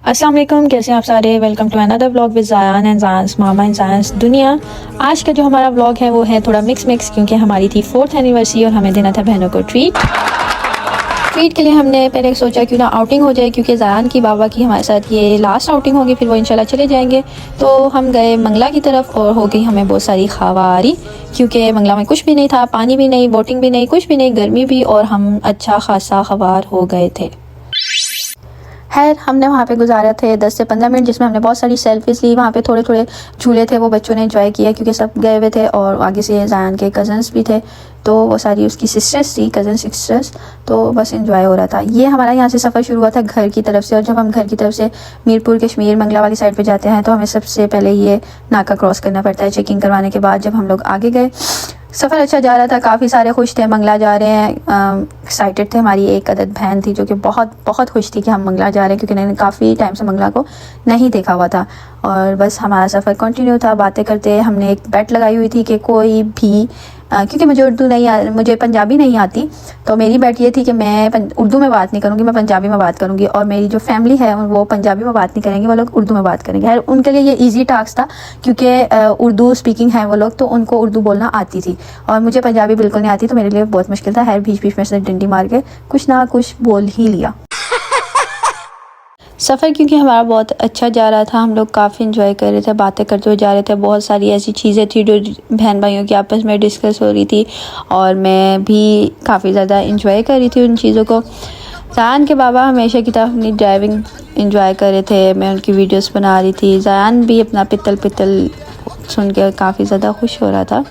अस्सलाम वालेकुम, कैसे हैं आप सारे। Welcome to another vlog with Zayan and Zayan's मामा एंड ज़ायान्स दुनिया। आज का जो हमारा व्लॉग है वो है थोड़ा मिक्स क्योंकि हमारी थी 4th एनिवर्सरी और हमें देना था बहनों को ट्रीट के लिए हमने पहले सोचा क्यों ना आउटिंग हो जाए, क्योंकि ज़ायान की बाबा की हमारे साथ ये लास्ट आउटिंग होगी, फिर वो इंशाल्लाह चले जाएंगे। तो हम गए मंगला की तरफ और हो गई हमें बहुत सारी खवारी, क्योंकि मंगला में कुछ भी नहीं था, पानी भी नहीं, बोटिंग भी नहीं, कुछ भी नहीं, गर्मी भी, और हम अच्छा खासा खवार हो गए थे। खैर हमने वहाँ पे गुजारा थे 10 से 15 मिनट, जिसमें हमने बहुत सारी सेल्फीज ली। वहाँ पे थोड़े थोड़े झूले थे, वो बच्चों ने एंजॉय किया क्योंकि सब गए हुए थे, और आगे से ज़ायान के कज़न्स भी थे, तो वो सारी उसकी सिस्टर्स थी, कज़न सिस्टर्स, तो बस एंजॉय हो रहा था। ये हमारा यहाँ से सफ़र शुरू हुआ था घर की तरफ से, और जब हम घर की तरफ से मीरपुर कश्मीर मंगला वाली साइड पे जाते हैं तो हमें सबसे पहले ये नाका क्रॉस करना पड़ता है चेकिंग करवाने के बाद। जब हम लोग आगे गए, सफ़र अच्छा जा रहा था, काफ़ी सारे खुश थे, मंगला जा रहे हैं, एक्साइटेड थे। हमारी एक अदद बहन थी जो कि बहुत खुश थी कि हम मंगला जा रहे हैं, क्योंकि मैंने काफ़ी टाइम से मंगला को नहीं देखा हुआ था। और बस हमारा सफ़र कंटिन्यू था, बातें करते। हमने एक बेट लगाई हुई थी कि कोई भी क्योंकि मुझे पंजाबी नहीं आती, तो मेरी बेट ये थी कि मैं उर्दू में बात नहीं करूँगी, मैं पंजाबी में बात करूँगी, और मेरी जो फैमिली है वो पंजाबी में बात नहीं करेंगे, वो लोग उर्दू में बात करेंगे। खैर उनके लिए ये ईजी टास्क था, क्योंकि उर्दू स्पीकिंग है वो लोग, तो उनको उर्दू बोलना आती थी, और मुझे पंजाबी बिल्कुल नहीं आती, तो मेरे लिए बहुत मुश्किल था। खैर बीच में से डंडी मार के कुछ ना कुछ बोल ही लिया। सफ़र क्योंकि हमारा बहुत अच्छा जा रहा था, हम लोग काफ़ी इंजॉय कर रहे थे, बातें करते हुए जा रहे थे। बहुत सारी ऐसी चीज़ें थी जो बहन भाइयों की आपस में डिस्कस हो रही थी, और मैं भी काफ़ी ज़्यादा इंजॉय कर रही थी उन चीज़ों को। ज़ायान के बाबा हमेशा की तरह अपनी ड्राइविंग इंजॉय कर रहे थे, मैं उनकी वीडियोस बना रही थी। ज़ायान भी अपना पित्तल सुन के काफ़ी ज़्यादा खुश हो रहा था।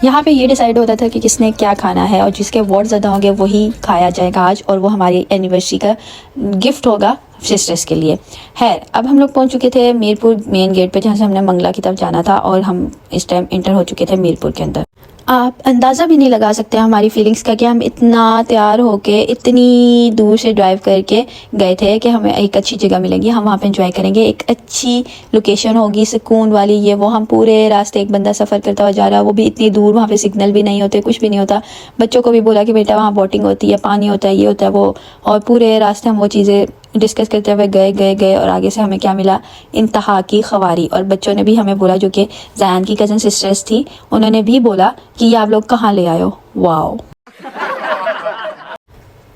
यहाँ पे ये डिसाइड होता था कि किसने क्या खाना है, और जिसके वोट ज़्यादा होंगे वही खाया जाएगा आज, और वो हमारी एनिवर्सरी का गिफ्ट होगा सिस्टर्स के लिए। है अब हम लोग पहुँच चुके थे मीरपुर मेन गेट पे, जहाँ से हमने मंगला की तरफ जाना था, और हम इस टाइम इंटर हो चुके थे मीरपुर के अंदर। आप अंदाज़ा भी नहीं लगा सकते हमारी फीलिंग्स का कि हम इतना तैयार होके इतनी दूर से ड्राइव करके गए थे कि हमें एक अच्छी जगह मिलेगी, हम वहाँ पे एंजॉय करेंगे, एक अच्छी लोकेशन होगी सुकून वाली। ये वो हम पूरे रास्ते एक बंदा सफ़र करता हुआ जा रहा है, वो भी इतनी दूर, वहाँ पे सिग्नल भी नहीं होते, कुछ भी नहीं होता। बच्चों को भी बोला कि बेटा वहाँ बोटिंग होती है, पानी होता है, ये होता है वो, और पूरे रास्ते हम वो चीज़ें डिस्कस करते हुए गए, और आगे से हमें क्या मिला, इंतहा की खवारी। और बच्चों ने भी हमें बोला, जो कि ज़ायान की कज़न सिस्टर्स थी, उन्होंने भी बोला कि ये आप लोग कहाँ ले आए हो। वाओ।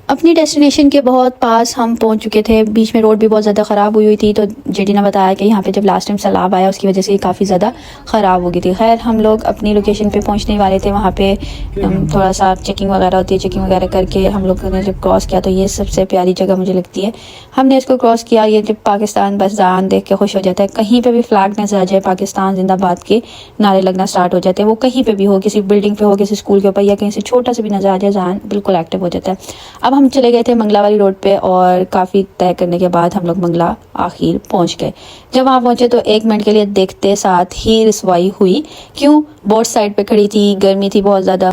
अपनी डेस्टिनेशन के बहुत पास हम पहुंच चुके थे, बीच में रोड भी बहुत ज़्यादा ख़राब हुई थी, तो जेडी ने बताया कि यहाँ पे जब लास्ट टाइम सैलाब आया उसकी वजह से काफ़ी ज़्यादा ख़राब हो गई थी। खैर हम लोग अपनी लोकेशन पे पहुंचने वाले थे, वहाँ पे थोड़ा सा चेकिंग वगैरह होती है, चेकिंग वगैरह करके हम लोग ने जब क्रॉस किया, तो ये सबसे प्यारी जगह मुझे लगती है, हमने इसको क्रॉस किया। ये जब पाकिस्तान बस ज़ायान देख के खुश हो जाता है, कहीं पर भी फ्लैग नजर आ जाए पाकिस्तान जिंदाबाद के नारे लगना स्टार्ट हो जाते हैं, वो कहीं पर भी हो, किसी बिल्डिंग पर हो, किसी स्कूल के ऊपर, या कहीं से छोटा सा भी नजर आ जाए, ज़ायान बिल्कुल एक्टिव हो जाता है। अब हम चले गए थे मंगला वाली रोड पे, और काफ़ी तय करने के बाद हम लोग मंगला आखिर पहुंच गए। जब वहाँ पहुंचे तो 1 मिनट के लिए देखते साथ ही रिसवाई हुई। क्यों? बोट साइड पे खड़ी थी, गर्मी थी बहुत ज़्यादा।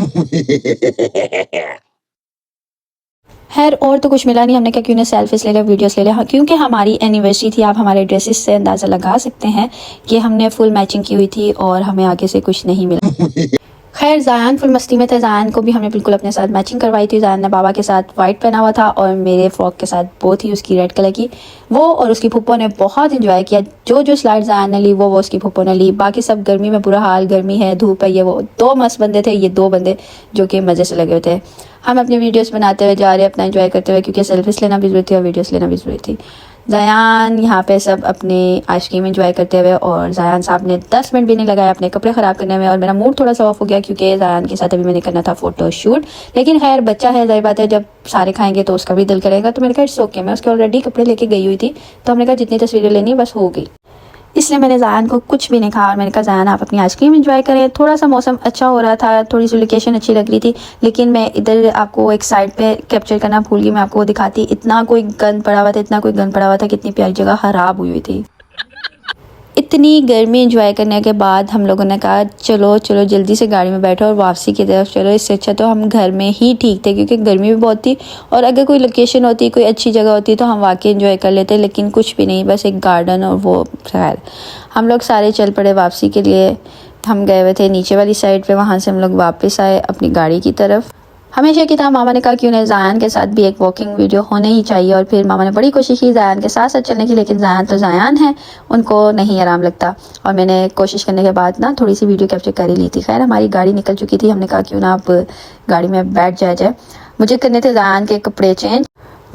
खैर और तो कुछ मिला नहीं, हमने क्या क्यों ना सेल्फीज ले लिया, वीडियोस ले लिया। हाँ, क्योंकि हमारी एनिवर्सरी थी, आप हमारे ड्रेसेस से अंदाज़ा लगा सकते हैं कि हमने फुल मैचिंग की हुई थी, और हमें आगे से कुछ नहीं मिला। खैर ज़ायान फुल मस्ती में थे, ज़ायान को भी हमने बिल्कुल अपने साथ मैचिंग करवाई थी। ज़ायान ने बाबा के साथ वाइट पहना हुआ था, और मेरे फ्रॉक के साथ वो थी उसकी रेड कलर की। वो और उसकी फूफो ने बहुत इंजॉय किया, जो स्लाइड ज़ायान ने ली वो उसकी फूफो ने ली। बाकी सब गर्मी में बुरा हाल, गर्मी है, धूप है, ये वो। 2 मस्त बंदे थे, ये 2 बंदे जो कि मज़े से लगे हुए थे। हम अपनी वीडियोस बनाते हुए जा रहे, अपना एंजॉय करते हुए, क्योंकि सेल्फीज लेना भी ज़रूरी थी और वीडियोस लेना भी ज़रूरी थी। ज़ायान यहाँ पे सब अपने आइसक्रीम एंजॉय करते हुए, और ज़ायान साहब ने 10 मिनट भी नहीं लगाया अपने कपड़े ख़राब करने में, और मेरा मूड थोड़ा सा ऑफ हो गया क्योंकि ज़ायान के साथ अभी मैंने करना था फ़ोटो शूट। लेकिन खैर बच्चा है, ज़ाहिर बात है, जब सारे खाएंगे तो उसका भी दिल करेगा, तो मैंने कहा इट्स ओके। मैं उसके ऑलरेडी कपड़े लेके गई हुई थी, तो हमने कहा जितनी तस्वीरें लेनी बस हो गई, इसलिए मैंने ज़ायान को कुछ भी नहीं कहा, और मैंने कहा ज़ायान आप अपनी आइसक्रीम एंजॉय करें। थोड़ा सा मौसम अच्छा हो रहा था, थोड़ी सी लोकेशन अच्छी लग रही थी, लेकिन मैं इधर आपको एक साइड पे कैप्चर करना भूल गई, मैं आपको वो दिखाती। इतना कोई गंद पड़ा हुआ था, कितनी प्यारी जगह ख़राब हुई थी। इतनी गर्मी एंजॉय करने के बाद हम लोगों ने कहा चलो जल्दी से गाड़ी में बैठो और वापसी की तरफ चलो। इससे अच्छा तो हम घर में ही ठीक थे, क्योंकि गर्मी भी बहुत थी, और अगर कोई लोकेशन होती, कोई अच्छी जगह होती तो हम वाकई एंजॉय कर लेते, लेकिन कुछ भी नहीं, बस एक गार्डन और वो। खैर हम लोग सारे चल पड़े वापसी के लिए। हम गए हुए थे नीचे वाली साइड पे, वहाँ से हम लोग वापस आए अपनी गाड़ी की तरफ। हमेशा की तरह मामा ने कहा क्यों नहीं ज़ायान के साथ भी एक वॉकिंग वीडियो होने ही चाहिए, और फिर मामा ने बड़ी कोशिश की ज़ायान के साथ साथ चलने की, लेकिन ज़ायान तो ज़ायान है, उनको नहीं आराम लगता। और मैंने कोशिश करने के बाद ना थोड़ी सी वीडियो कैप्चर कर ही ली थी। खैर हमारी गाड़ी निकल चुकी थी, हमने कहा क्यों ना अब गाड़ी में बैठ जाए। मुझे करने थे ज़ायान के कपड़े चेंज,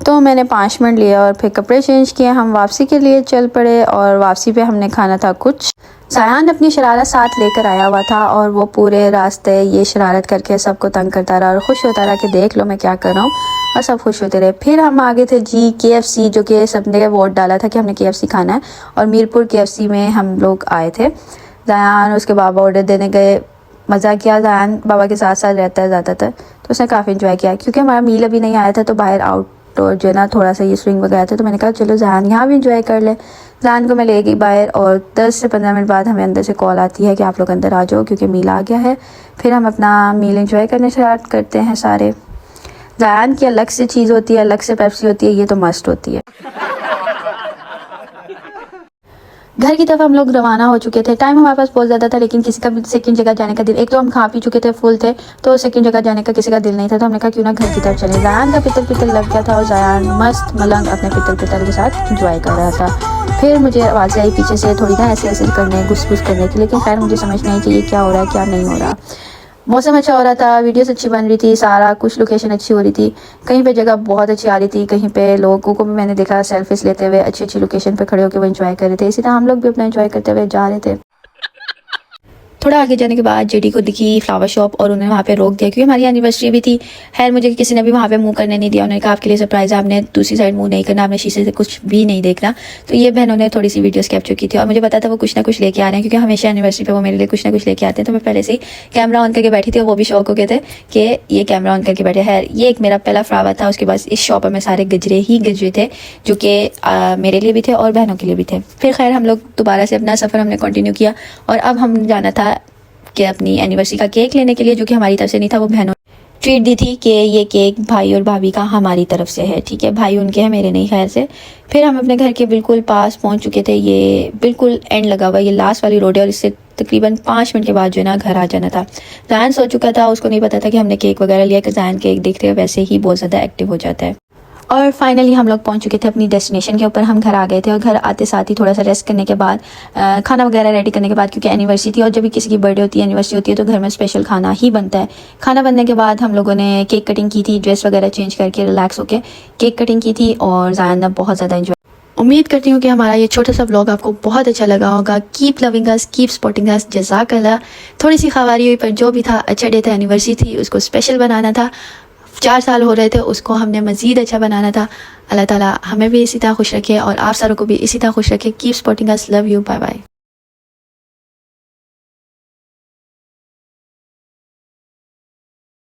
तो मैंने 5 मिनट लिया और फिर कपड़े चेंज किए। हम वापसी के लिए चल पड़े और वापसी पे हमने खाना था कुछ। ज़ायान अपनी शरारत साथ लेकर आया हुआ था और वो पूरे रास्ते ये शरारत करके सबको तंग करता रहा और खुश होता रहा कि देख लो मैं क्या कर रहा हूँ, और सब खुश होते रहे। फिर हम आगे थे जी KFC, जो कि सबने वोट डाला था कि हमने KFC खाना है, और मीरपुर KFC में हम लोग आए थे। ज़ायान उसके बाबा ऑर्डर देने गए, मज़ा किया। ज़ायान बाबा के साथ साथ रहता है ज़्यादातर, तो उसने काफ़ी इन्जॉय किया। क्योंकि हमारा मील अभी नहीं आया था तो बाहर आउट और जो है ना थोड़ा सा ये स्विंग वगैरह था, तो मैंने कहा चलो ज़ायान यहाँ भी इंजॉय कर ले। ज़ायान को मैं ले गई बाहर और 10 से 15 मिनट बाद हमें अंदर से कॉल आती है कि आप लोग अंदर आ जाओ क्योंकि मील आ गया है। फिर हम अपना मील इंजॉय करने स्टार्ट करते हैं सारे। ज़ायान की अलग से चीज़ होती है, अलग से पेप्सी होती है, ये तो मस्ट होती है। घर की तरफ हम लोग रवाना हो चुके थे। टाइम हमारे पास बहुत ज़्यादा था, लेकिन किसी का भी सेकंड जगह जाने का दिल, एक तो हम खा पी चुके थे, फुल थे, तो सेकंड जगह जाने का किसी का दिल नहीं था। तो हमने कहा क्यों ना घर की तरफ चले। ज़ायान का पितल लग गया था और ज़ायान मस्त मलंग अपने पितल के साथ इंजॉय कर रहा था। फिर मुझे आवाज़ आई पीछे से थोड़ी ना ऐसे करने घुस करने की, लेकिन खैर मुझे समझ नहीं आई कि ये क्या हो रहा है क्या नहीं हो रहा। मौसम अच्छा हो रहा था, वीडियोस अच्छी बन रही थी, सारा कुछ लोकेशन अच्छी हो रही थी, कहीं पे जगह बहुत अच्छी आ रही थी, कहीं पे लोगों को भी मैंने देखा सेल्फीज लेते हुए अच्छी लोकेशन पे खड़े होकर वो एंजॉय कर रहे थे। इसी तरह हम लोग भी अपना एंजॉय करते हुए जा रहे थे। थोड़ा आगे जाने के बाद जेडी को दिखी फ्लावर शॉप और उन्होंने वहाँ पे रोक दिया क्योंकि हमारी एनिवर्सरी भी थी। खैर मुझे किसी ने भी वहाँ पे मुंह करने नहीं दिया। उन्होंने कहा आपके लिए सरप्राइज है, आपने दूसरी साइड मुंह नहीं करना, आपने शीशे से कुछ भी नहीं देखना। तो ये बहनों ने थोड़ी सी वीडियोस कैप्चर की थी और मुझे पता था वो कुछ ना कुछ लेके आ रहे हैं, क्योंकि हमेशा एनिवर्सरी पे वो मेरे लिए कुछ ना कुछ लेके आते हैं। तो मैं पहले से ही कैमरा ऑन करके बैठी थी और वो भी शौक हो गए थे कि ये कैमरा ऑन करके बैठे। है ये एक मेरा पहला फ्लावर था। उसके बाद इस शॉप में सारे गजरे थे जो कि मेरे लिए भी थे और बहनों के लिए भी थे। फिर खैर हम लोग दोबारा से अपना सफ़र हमने कंटिन्यू किया और अब हम जाना था कि अपनी एनिवर्सरी का केक लेने के लिए, जो कि हमारी तरफ से नहीं था। वो बहनों ट्रीट दी थी कि ये केक भाई और भाभी का हमारी तरफ से है, ठीक है, भाई उनके हैं मेरे नहीं। खैर से फिर हम अपने घर के बिल्कुल पास पहुंच चुके थे। ये बिल्कुल एंड लगा हुआ, ये लास्ट वाली रोड है और इससे तकरीबन 5 मिनट के बाद जो है ना घर आ जाना था। ज़ायान सो चुका था, उसको नहीं पता था कि हमने केक वगैरह लिया, कि ज़ायान केक देखते हुए वैसे ही बहुत ज़्यादा एक्टिव हो जाता है। और फाइनली हम लोग पहुंच चुके थे अपनी डेस्टिनेशन के ऊपर। हम घर आ गए थे और घर आते साथ ही थोड़ा सा रेस्ट करने के बाद खाना वगैरह रेडी करने के बाद, क्योंकि एनिवर्सरी थी और जब भी किसी की बर्थडे होती है एनिवर्सरी होती है तो घर में स्पेशल खाना ही बनता है। खाना बनने के बाद हम लोगों ने केक कटिंग की थी, ड्रेस वगैरह चेंज करके रिलैक्स होकर केक कटिंग की थी और ज़ायान ने बहुत ज़्यादा इंजॉय। उम्मीद करती हूँ कि हमारा ये छोटा सा व्लॉग आपको बहुत अच्छा लगा होगा। Keep loving us, keep supporting us, जज़ाकल्लाह। थोड़ी सी खवारी हुई पर जो भी था अच्छा डे था, एनिवर्सरी थी, उसको स्पेशल बनाना था। 4 साल हो रहे थे, उसको हमने मज़ीद अच्छा बनाना था। अल्लाह ताला हमें भी इसी तरह खुश रखे और आप सारों को भी इसी तरह खुश रखे। Keep supporting us, love you, bye bye.